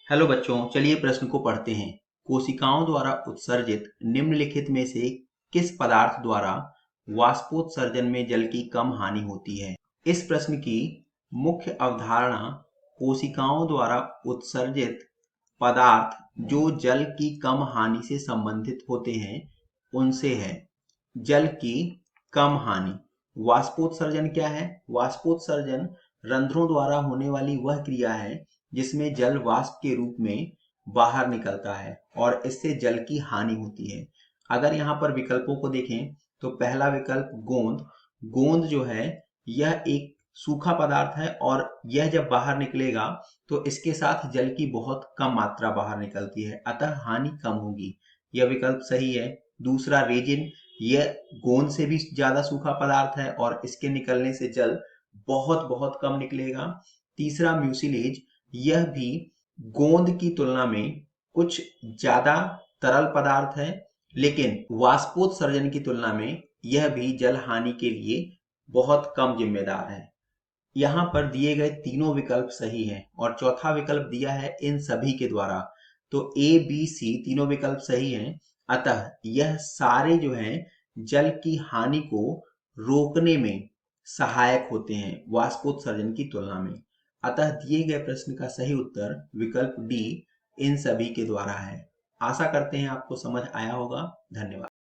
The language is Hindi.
हेलो बच्चों, चलिए प्रश्न को पढ़ते हैं। कोशिकाओं द्वारा उत्सर्जित निम्नलिखित में से किस पदार्थ द्वारा वाष्पोत्सर्जन में जल की कम हानि होती है? इस प्रश्न की मुख्य अवधारणा कोशिकाओं द्वारा उत्सर्जित पदार्थ जो जल की कम हानि से संबंधित होते हैं उनसे है। जल की कम हानि। वाष्पोत्सर्जन क्या है? वाष्पोत्सर्जन रंध्रों द्वारा होने वाली वह क्रिया है जिसमें जल वाष्प के रूप में बाहर निकलता है और इससे जल की हानि होती है। अगर यहाँ पर विकल्पों को देखें तो पहला विकल्प गोंद। गोंद जो है यह एक सूखा पदार्थ है और यह जब बाहर निकलेगा तो इसके साथ जल की बहुत कम मात्रा बाहर निकलती है, अतः हानि कम होगी। यह विकल्प सही है। दूसरा रेजिन, यह गोंद से भी ज्यादा सूखा पदार्थ है और इसके निकलने से जल बहुत बहुत कम निकलेगा। तीसरा म्यूसिलेज, यह भी गोंद की तुलना में कुछ ज्यादा तरल पदार्थ है, लेकिन वाष्पोत्सर्जन की तुलना में यह भी जल हानि के लिए बहुत कम जिम्मेदार है। यहाँ पर दिए गए तीनों विकल्प सही हैं और चौथा विकल्प दिया है इन सभी के द्वारा। तो ए बी सी तीनों विकल्प सही हैं, अतः यह सारे जो हैं जल की हानि को रोकने में सहायक होते हैं वाष्पोत्सर्जन की तुलना में। अतः दिए गए प्रश्न का सही उत्तर विकल्प डी इन सभी के द्वारा है। आशा करते हैं आपको समझ आया होगा। धन्यवाद।